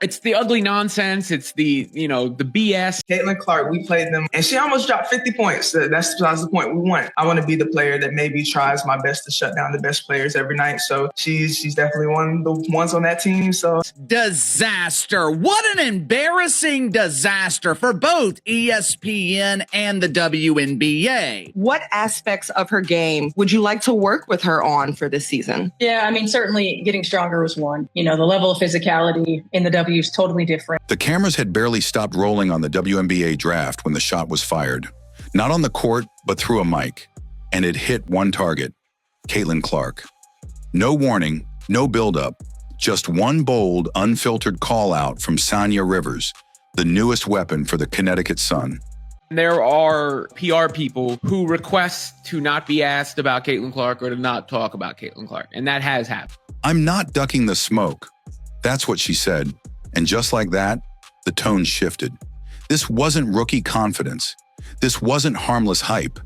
It's the ugly nonsense. It's the, the BS. Caitlyn Clark, we played them, and she almost dropped 50 points. That's the point we want. I want to be the player that maybe tries my best to shut down the best players every night. So she's definitely one of the ones on that team. So disaster. What an embarrassing disaster for both ESPN and the WNBA. What aspects of her game would you like to work with her on for this season? Yeah, I mean, certainly getting stronger was one. The level of physicality in the W is totally different. The cameras had barely stopped rolling on the WNBA draft when the shot was fired. Not on the court, but through a mic. And it hit one target, Caitlyn Clark. No warning, no buildup, just one bold, unfiltered call-out from Saniya Rivers, the newest weapon for the Connecticut Sun. There are PR people who request to not be asked about Caitlyn Clark or to not talk about Caitlyn Clark, and that has happened. I'm not ducking the smoke. That's what she said. And just like that, the tone shifted. This wasn't rookie confidence. This wasn't harmless hype.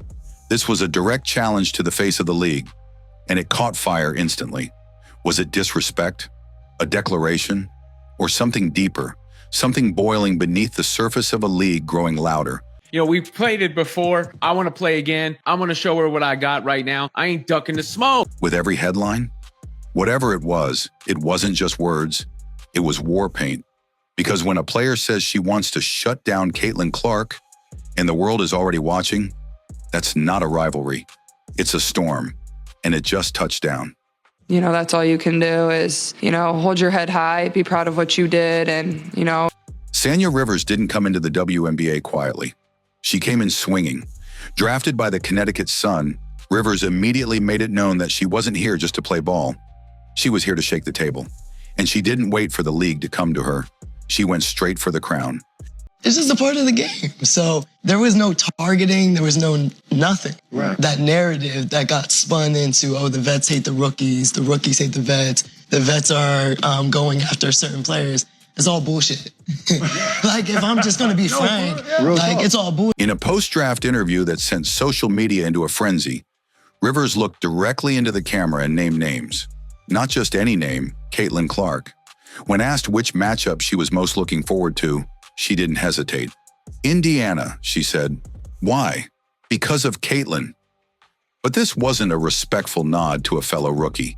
This was a direct challenge to the face of the league, and it caught fire instantly. Was it disrespect, a declaration, or something deeper, something boiling beneath the surface of a league growing louder? We've played it before. I want to play again. I'm going to show her what I got right now. I ain't ducking the smoke. With every headline, whatever it wasn't just words. It was war paint. Because when a player says she wants to shut down Caitlyn Clark and the world is already watching, that's not a rivalry. It's a storm, and it just touched down. That's all you can do is, hold your head high, be proud of what you did, and, Saniya Rivers didn't come into the WNBA quietly. She came in swinging. Drafted by the Connecticut Sun, Rivers immediately made it known that she wasn't here just to play ball. She was here to shake the table. And she didn't wait for the league to come to her. She went straight for the crown. It's just a part of the game. So there was no targeting. There was no nothing. Right. That narrative that got spun into, the vets hate the rookies hate the vets are going after certain players. It's all bullshit. Like, if I'm just going to be frank, it's all bullshit. In a post-draft interview that sent social media into a frenzy, Rivers looked directly into the camera and named names. Not just any name, Caitlyn Clark. When asked which matchup she was most looking forward to, she didn't hesitate. Indiana, she said. Why? Because of Caitlyn. But this wasn't a respectful nod to a fellow rookie.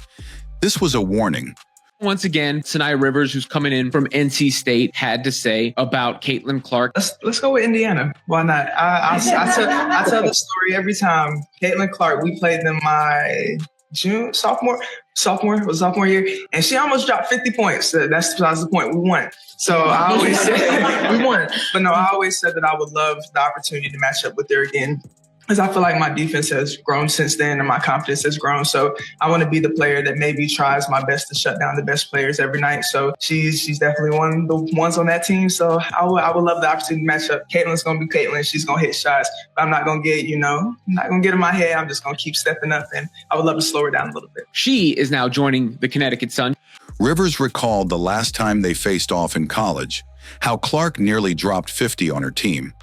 This was a warning. Once again, Saniya Rivers, who's coming in from NC State, had to say about Caitlyn Clark. Let's go with Indiana. Why not? I tell the story every time. Caitlyn Clark, we played them my sophomore year, and she almost dropped 50 points. That's besides the point. We won. So I always said we won. But no, I always said that I would love the opportunity to match up with her again, because I feel like my defense has grown since then and my confidence has grown. So I want to be the player that maybe tries my best to shut down the best players every night. So she's definitely one of the ones on that team. So I would love the opportunity to match up. Caitlyn's going to be Caitlyn. She's going to hit shots. But I'm not going to get, I'm not going to get in my head. I'm just going to keep stepping up, and I would love to slow her down a little bit. She is now joining the Connecticut Sun. Rivers recalled the last time they faced off in college, how Clark nearly dropped 50 on her team.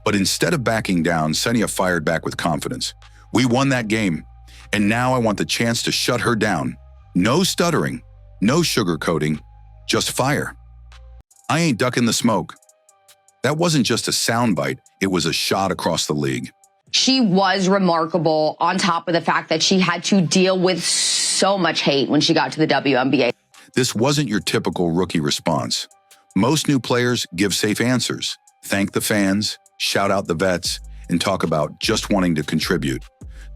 But instead of backing down, Saniya fired back with confidence. We won that game, and now I want the chance to shut her down. No stuttering, no sugarcoating, just fire. I ain't ducking the smoke. That wasn't just a soundbite, it was a shot across the league. She was remarkable on top of the fact that she had to deal with so much hate when she got to the WNBA. This wasn't your typical rookie response. Most new players give safe answers, thank the fans, shout out the vets, and talk about just wanting to contribute.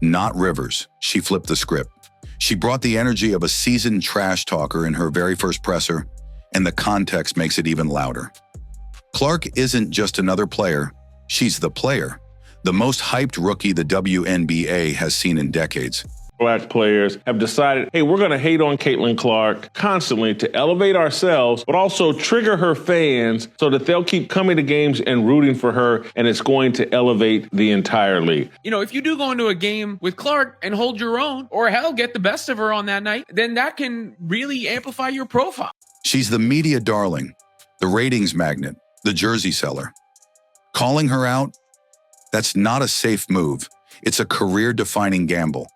Not Rivers. She flipped the script. She brought the energy of a seasoned trash talker in her very first presser, and the context makes it even louder. Clark isn't just another player. She's the player. The most hyped rookie the WNBA has seen in decades. Black players have decided, hey, we're going to hate on Caitlyn Clark constantly to elevate ourselves, but also trigger her fans so that they'll keep coming to games and rooting for her, and it's going to elevate the entire league. If you do go into a game with Clark and hold your own, or hell, get the best of her on that night, then that can really amplify your profile. She's the media darling, the ratings magnet, the jersey seller. Calling her out? That's not a safe move. It's a career-defining gamble.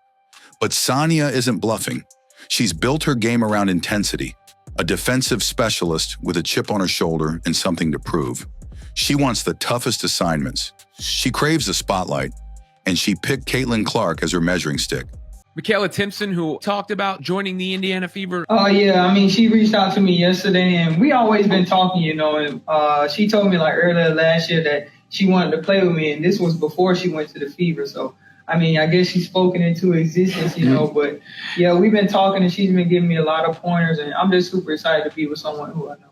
But Saniya isn't bluffing. She's built her game around intensity, a defensive specialist with a chip on her shoulder and something to prove. She wants the toughest assignments. She craves the spotlight, and she picked Caitlyn Clark as her measuring stick. Michaela Timpson, who talked about joining the Indiana Fever. Oh, yeah. I mean, she reached out to me yesterday, and we always been talking, you know, and she told me like earlier last year that she wanted to play with me, and this was before she went to the Fever. So, I mean, I guess she's spoken into existence, you know, but yeah, we've been talking, and she's been giving me a lot of pointers, and I'm just super excited to be with someone who I know.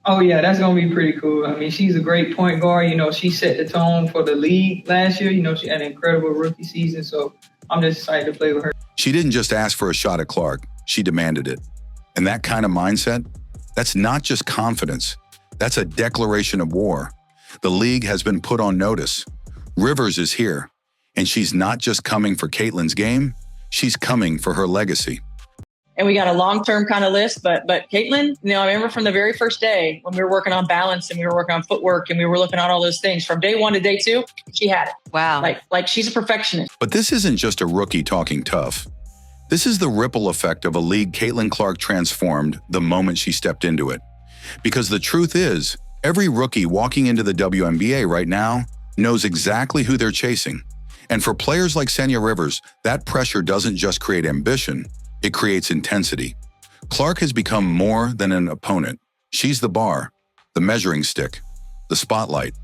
Oh, yeah, that's going to be pretty cool. I mean, she's a great point guard. You know, she set the tone for the league last year. You know, she had an incredible rookie season, so I'm just excited to play with her. She didn't just ask for a shot at Clark, she demanded it. And that kind of mindset, that's not just confidence. That's a declaration of war. The league has been put on notice. Rivers is here, and she's not just coming for Caitlyn's game, she's coming for her legacy. And we got a long-term kind of list, but Caitlyn, you know, I remember from the very first day when we were working on balance and we were working on footwork and we were looking at all those things from day 1 to day 2, she had it. Wow. Like she's a perfectionist. But this isn't just a rookie talking tough. This is the ripple effect of a league Caitlyn Clark transformed the moment she stepped into it. Because the truth is, every rookie walking into the WNBA right now knows exactly who they're chasing. And for players like Saniya Rivers, that pressure doesn't just create ambition, it creates intensity. Clark has become more than an opponent. She's the bar, the measuring stick, the spotlight.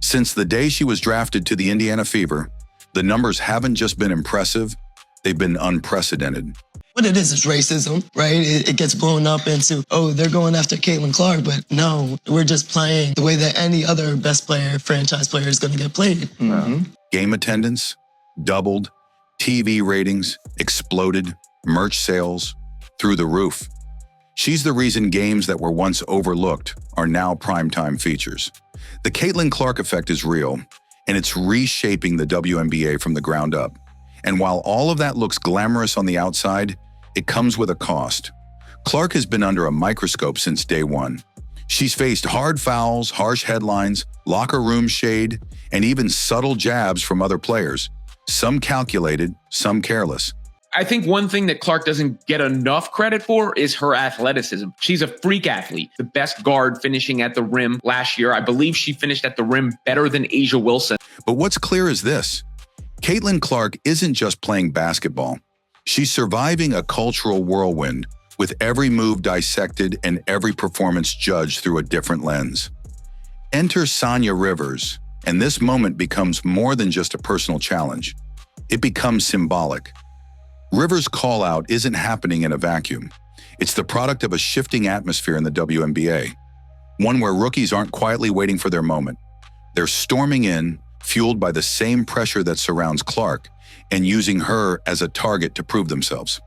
Since the day she was drafted to the Indiana Fever, the numbers haven't just been impressive, they've been unprecedented. What it is racism, right? It gets blown up into, oh, they're going after Caitlyn Clark, but no, we're just playing the way that any other best player, franchise player is going to get played. Mm-hmm. Game attendance doubled, TV ratings exploded, merch sales through the roof. She's the reason games that were once overlooked are now primetime features. The Caitlyn Clark effect is real, and it's reshaping the WNBA from the ground up. And while all of that looks glamorous on the outside, it comes with a cost. Clark has been under a microscope since day one. She's faced hard fouls, harsh headlines, locker room shade, and even subtle jabs from other players. Some calculated, some careless. I think one thing that Clark doesn't get enough credit for is her athleticism. She's a freak athlete, the best guard finishing at the rim last year. I believe she finished at the rim better than A'ja Wilson. But what's clear is this. Caitlyn Clark isn't just playing basketball. She's surviving a cultural whirlwind with every move dissected and every performance judged through a different lens. Enter Saniya Rivers, and this moment becomes more than just a personal challenge. It becomes symbolic. Rivers' call-out isn't happening in a vacuum. It's the product of a shifting atmosphere in the WNBA, one where rookies aren't quietly waiting for their moment. They're storming in, fueled by the same pressure that surrounds Clark, and using her as a target to prove themselves.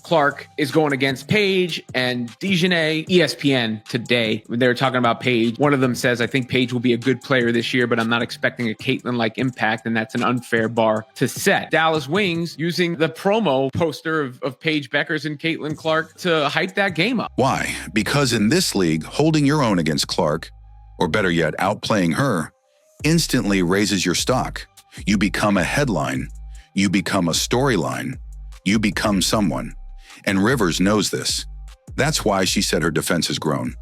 Clark is going against Paige and Dejanay. ESPN today, when they were talking about Paige, one of them says, I think Paige will be a good player this year, but I'm not expecting a Caitlyn-like impact, and that's an unfair bar to set. Dallas Wings using the promo poster of Paige Beckers and Caitlyn Clark to hype that game up. Why? Because in this league, holding your own against Clark, or better yet, outplaying her, instantly raises your stock. You become a headline. You become a storyline. You become someone. And Rivers knows this. That's why she said her defense has grown.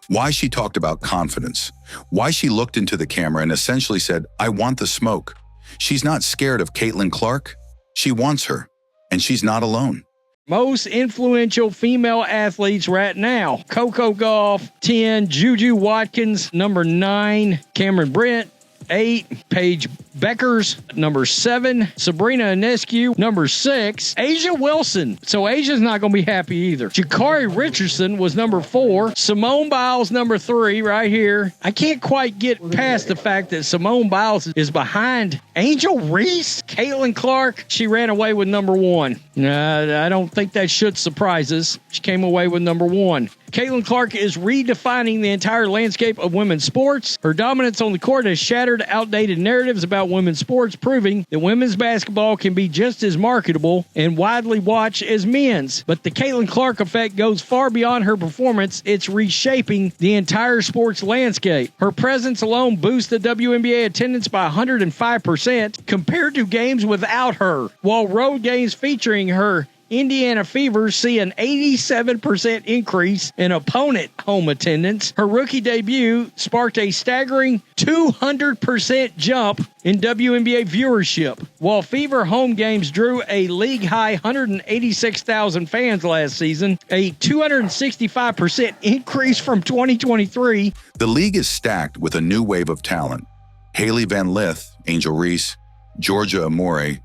Why she talked about confidence. Why she looked into the camera and essentially said, I want the smoke. She's not scared of Caitlyn Clark. She wants her. And she's not alone. Most influential female athletes right now. Coco Gauff, 10. Juju Watkins, number 9. Cameron Brent, 8. Paige Beckers, number 7. Sabrina Ionescu, number 6. A'ja Wilson. So Asia's not going to be happy either. Jakari Richardson was number 4. Simone Biles, number 3, right here. I can't quite get past the fact that Simone Biles is behind Angel Reese. Caitlyn Clark, she ran away with number 1. I don't think that should surprise us. She came away with number 1. Caitlyn Clark is redefining the entire landscape of women's sports. Her dominance on the court has shattered outdated narratives about women's sports, proving that women's basketball can be just as marketable and widely watched as men's. But the Caitlyn Clark effect goes far beyond her performance. It's reshaping the entire sports landscape. Her presence alone boosts the WNBA attendance by 105% compared to games without her, while road games featuring her Indiana Fever see an 87% increase in opponent home attendance. Her rookie debut sparked a staggering 200% jump in WNBA viewership. While Fever home games drew a league-high 186,000 fans last season, a 265% increase from 2023. The league is stacked with a new wave of talent. Haley Van Lith, Angel Reese, Georgia Amore,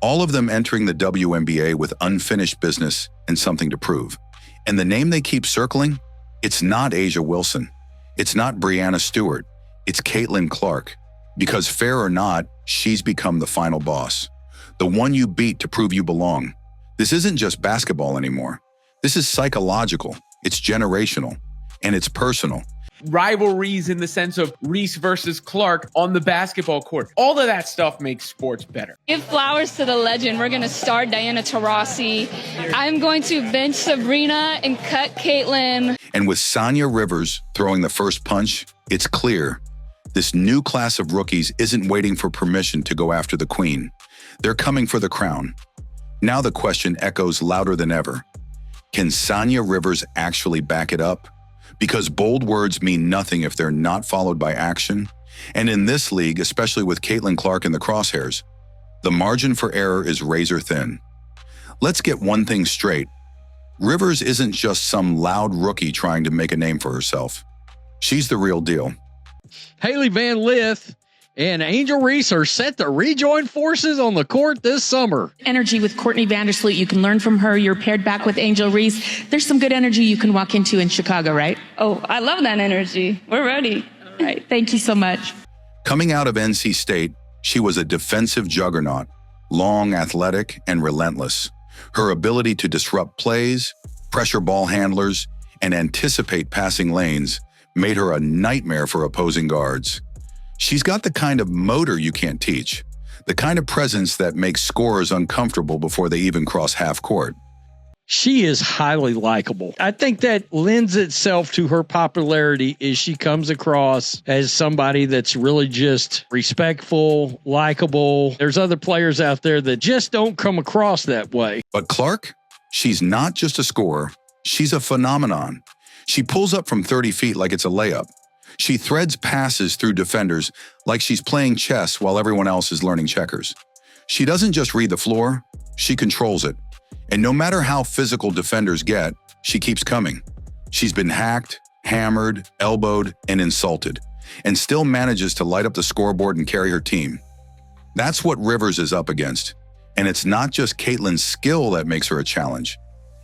all of them entering the WNBA with unfinished business and something to prove. And the name they keep circling? It's not Asia Wilson. It's not Brianna Stewart. It's Caitlyn Clark. Because fair or not, she's become the final boss. The one you beat to prove you belong. This isn't just basketball anymore. This is psychological, it's generational, and it's personal. Rivalries in the sense of Reese versus Clark on the basketball court. All of that stuff makes sports better. Give flowers to the legend. We're going to start Diana Taurasi. I'm going to bench Sabrina and cut Caitlyn. And with Saniya Rivers throwing the first punch, it's clear. This new class of rookies isn't waiting for permission to go after the queen. They're coming for the crown. Now the question echoes louder than ever. Can Saniya Rivers actually back it up? Because bold words mean nothing if they're not followed by action. And in this league, especially with Caitlyn Clark in the crosshairs, the margin for error is razor thin. Let's get one thing straight. Rivers isn't just some loud rookie trying to make a name for herself. She's the real deal. Haley Van Lith and Angel Reese are set to rejoin forces on the court this summer. Energy with Courtney Vandersloot. You can learn from her. You're paired back with Angel Reese. There's some good energy you can walk into in Chicago, right? Oh, I love that energy. We're ready. All right. Thank you so much. Coming out of NC State, she was a defensive juggernaut, long, athletic, and relentless. Her ability to disrupt plays, pressure ball handlers, and anticipate passing lanes made her a nightmare for opposing guards. She's got the kind of motor you can't teach, the kind of presence that makes scorers uncomfortable before they even cross half court. She is highly likable. I think that lends itself to her popularity as she comes across as somebody that's really just respectful, likable. There's other players out there that just don't come across that way. But Clark, she's not just a scorer, she's a phenomenon. She pulls up from 30 feet like it's a layup. She threads passes through defenders like she's playing chess while everyone else is learning checkers. She doesn't just read the floor, she controls it. And no matter how physical defenders get, she keeps coming. She's been hacked, hammered, elbowed, and insulted, and still manages to light up the scoreboard and carry her team. That's what Rivers is up against. And it's not just Caitlyn's skill that makes her a challenge.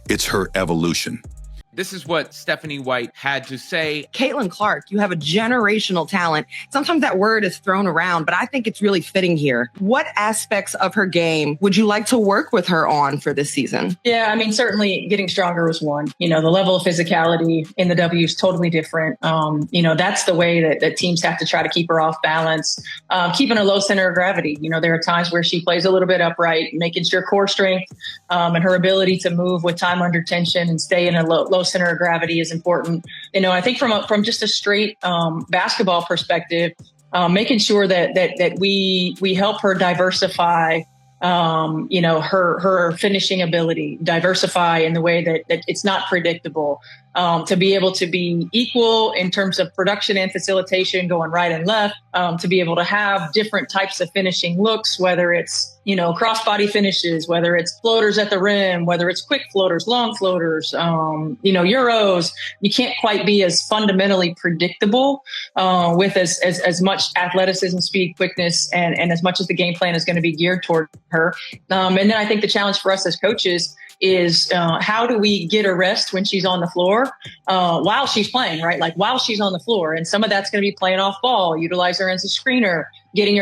It's her evolution. This is what Stephanie White had to say. Caitlyn Clark, you have a generational talent. Sometimes that word is thrown around, but I think it's really fitting here. What aspects of her game would you like to work with her on for this season? Yeah, I mean, certainly getting stronger was one. You know, the level of physicality in the W is totally different. You know, that's the way that teams have to try to keep her off balance, keeping a low center of gravity. You know, there are times where she plays a little bit upright, making sure core strength and her ability to move with time under tension and stay in a low center of gravity is important. You know, I think from just a straight basketball perspective, making sure that we help her diversify, you know, her finishing ability, diversify in the way that it's not predictable, to be able to be equal in terms of production and facilitation going right and left, to be able to have different types of finishing looks, whether it's, you know, crossbody finishes, whether it's floaters at the rim, whether it's quick floaters, long floaters, you know, Euros. You can't quite be as fundamentally predictable with as much athleticism, speed, quickness, and as much as the game plan is going to be geared toward her. And then I think the challenge for us as coaches is how do we get her rest when she's on the floor while she's playing, right? Like while she's on the floor. And some of that's going to be playing off ball, utilize her as a screener, getting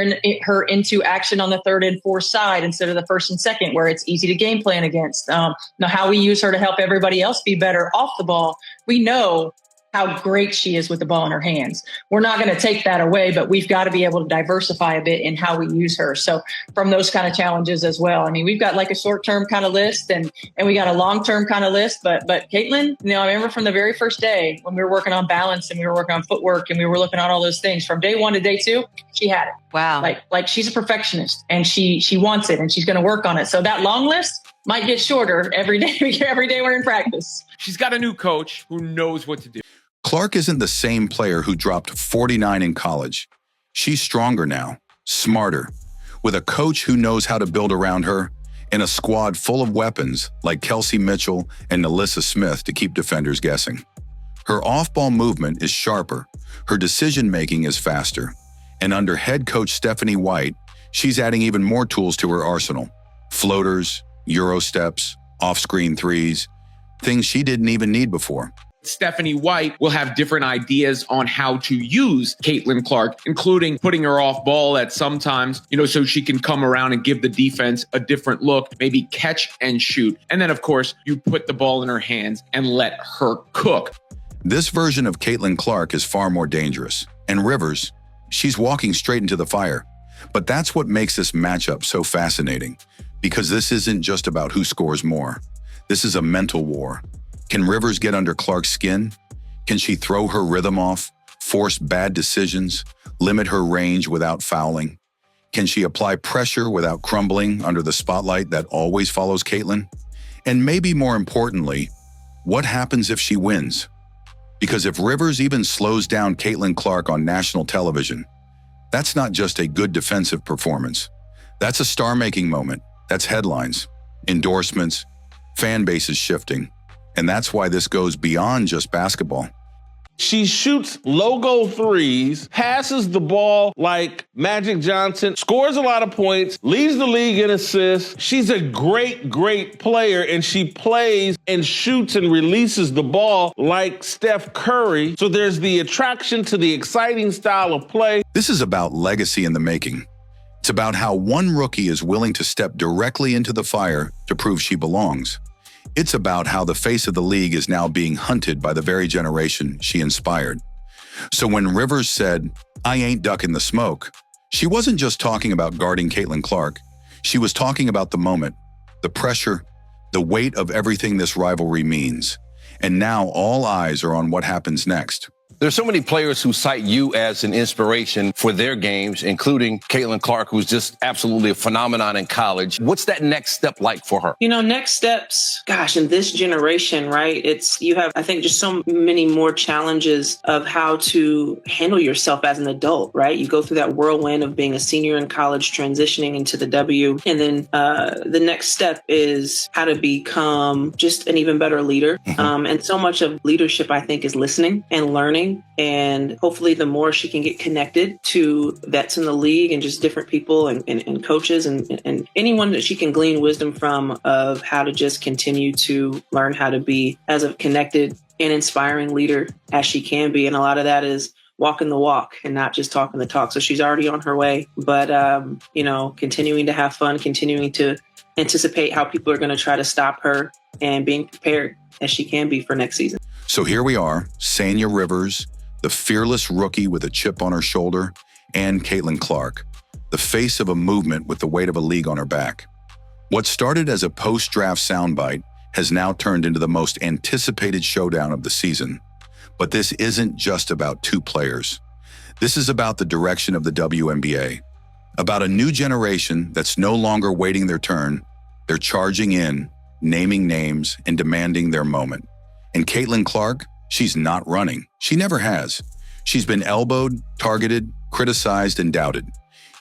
her into action on the third and fourth side instead of the first and second, where it's easy to game plan against. Now, how we use her to help everybody else be better off the ball. We know how great she is with the ball in her hands. We're not going to take that away, but we've got to be able to diversify a bit in how we use her. So from those kind of challenges as well. I mean, we've got like a short-term kind of list and we got a long-term kind of list, but Caitlyn, you know, I remember from the very first day when we were working on balance and we were working on footwork and we were looking at all those things from day one to day two, she had it. Wow. Like she's a perfectionist and she wants it and she's going to work on it. So that long list, might get shorter every day we're in practice. She's got a new coach who knows what to do. Clark isn't the same player who dropped 49 in college. She's stronger now, smarter, with a coach who knows how to build around her, and a squad full of weapons like Kelsey Mitchell and Nalissa Smith to keep defenders guessing. Her off-ball movement is sharper, her decision-making is faster, and under head coach Stephanie White, she's adding even more tools to her arsenal. Floaters, Euro steps, off-screen threes, things she didn't even need before. Stephanie White will have different ideas on how to use Caitlyn Clark, including putting her off ball at sometimes, so she can come around and give the defense a different look, maybe catch and shoot. And then, of course, you put the ball in her hands and let her cook. This version of Caitlyn Clark is far more dangerous. And Rivers, she's walking straight into the fire. But that's what makes this matchup so fascinating, because this isn't just about who scores more. This is a mental war. Can Rivers get under Clark's skin? Can she throw her rhythm off, force bad decisions, limit her range without fouling? Can she apply pressure without crumbling under the spotlight that always follows Caitlyn? And maybe more importantly, what happens if she wins? Because if Rivers even slows down Caitlyn Clark on national television, that's not just a good defensive performance. That's a star-making moment. That's headlines, endorsements, fan bases shifting. And that's why this goes beyond just basketball. She shoots logo threes, passes the ball like Magic Johnson, scores a lot of points, leads the league in assists. She's a great, great player, and she plays and shoots and releases the ball like Steph Curry. So there's the attraction to the exciting style of play. This is about legacy in the making. It's about how one rookie is willing to step directly into the fire to prove she belongs. It's about how the face of the league is now being hunted by the very generation she inspired. So when Rivers said, "I ain't ducking the smoke," she wasn't just talking about guarding Caitlyn Clark. She was talking about the moment, the pressure, the weight of everything this rivalry means. And now all eyes are on what happens next. There's so many players who cite you as an inspiration for their games, including Caitlyn Clark, who's just absolutely a phenomenon in college. What's that next step like for her? Next steps, gosh, in this generation, right? You have, I think, just so many more challenges of how to handle yourself as an adult, right? You go through that whirlwind of being a senior in college, transitioning into the W. And then the next step is how to become just an even better leader. And so much of leadership, I think, is listening and learning. And hopefully the more she can get connected to vets in the league and just different people and coaches and anyone that she can glean wisdom from of how to just continue to learn how to be as a connected and inspiring leader as she can be. And a lot of that is walking the walk and not just talking the talk. So she's already on her way, but, continuing to have fun, continuing to anticipate how people are going to try to stop her and being prepared as she can be for next season. So here we are, Saniya Rivers, the fearless rookie with a chip on her shoulder, and Caitlyn Clark, the face of a movement with the weight of a league on her back. What started as a post-draft soundbite has now turned into the most anticipated showdown of the season. But this isn't just about two players. This is about the direction of the WNBA, about a new generation that's no longer waiting their turn. They're charging in, naming names, and demanding their moment. And Caitlyn Clark, she's not running. She never has. She's been elbowed, targeted, criticized, and doubted.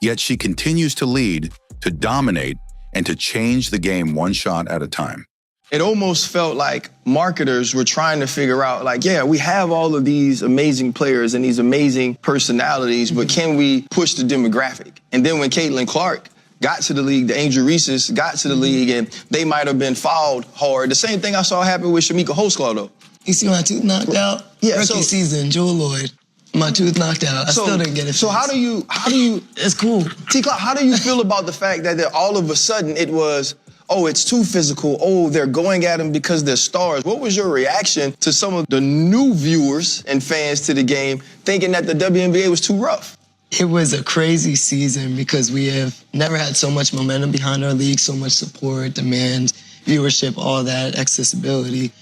Yet she continues to lead, to dominate, and to change the game one shot at a time. It almost felt like marketers were trying to figure out, we have all of these amazing players and these amazing personalities, but can we push the demographic? And then when Caitlyn Clark got to the league, the Angel Reeses got to the league, and they might have been fouled hard. The same thing I saw happen with Shamika Holdsclaw, though. You see my tooth knocked out? Yeah, Rookie season, Jewel Lloyd. My tooth knocked out. I still didn't get it. So how do you? It's cool. T-Clark, how do you feel about the fact that all of a sudden it was, it's too physical. They're going at them because they're stars. What was your reaction to some of the new viewers and fans to the game thinking that the WNBA was too rough? It was a crazy season because we have never had so much momentum behind our league, so much support, demand, viewership, all that, accessibility.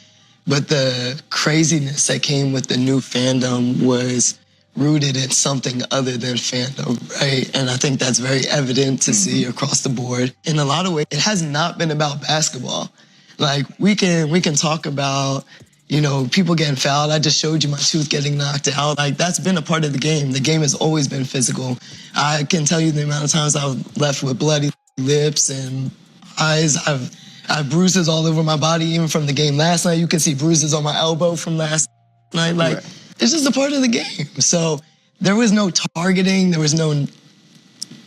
But the craziness that came with the new fandom was rooted in something other than fandom, right? And I think that's very evident to see across the board. In a lot of ways, it has not been about basketball. Like, we can talk about, you know, people getting fouled. I just showed you my tooth getting knocked out. Like, that's been a part of the game. The game has always been physical. I can tell you the amount of times I've left with bloody lips and eyes. I have bruises all over my body, even from the game last night. You can see bruises on my elbow from last night. Like, it's just a part of the game. So there was no targeting. There was no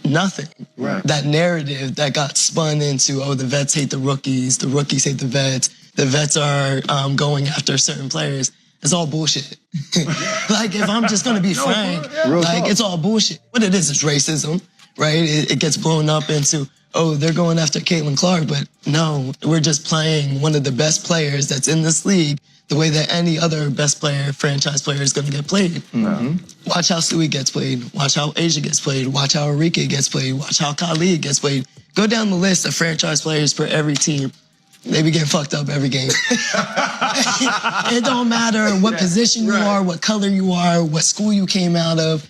nothing. That narrative that got spun into, oh, the vets hate the rookies hate the vets are going after certain players. It's all bullshit. Like, if I'm just gonna be frank, like, it's all bullshit. What it is racism, right? It gets blown up into, oh, they're going after Caitlyn Clark, but no, we're just playing one of the best players that's in this league the way that any other best player, franchise player is going to get played. Watch how Stewie gets played. Watch how Asia gets played. Watch how Enrique gets played. Watch how Khalid gets played. Go down the list of franchise players for every team. They be getting fucked up every game. It don't matter what position you are, what color you are, what school you came out of.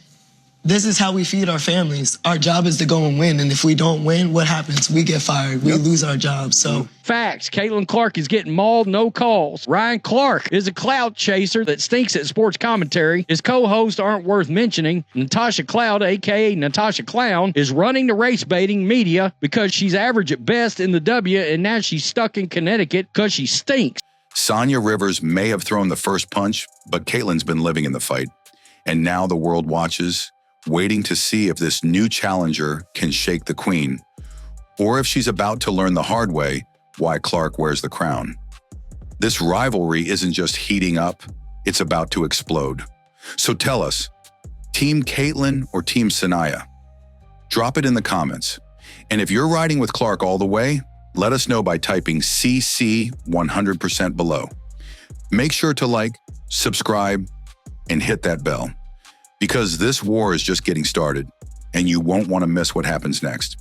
This is how we feed our families. Our job is to go and win. And if we don't win, what happens? We get fired. We lose our jobs. So facts. Caitlyn Clark is getting mauled, no calls. Ryan Clark is a clout chaser that stinks at sports commentary. His co-hosts aren't worth mentioning. Natasha Cloud, a.k.a. Natasha Clown, is running the race baiting media because she's average at best in the W, and now she's stuck in Connecticut because she stinks. Saniya Rivers may have thrown the first punch, but Caitlyn's been living in the fight. And now the world watches, waiting to see if this new challenger can shake the queen, or if she's about to learn the hard way why Clark wears the crown. This rivalry isn't just heating up, it's about to explode. So tell us, Team Caitlyn or Team Saniya? Drop it in the comments. And if you're riding with Clark all the way, let us know by typing CC 100% below. Make sure to like, subscribe, and hit that bell, because this war is just getting started, and you won't want to miss what happens next.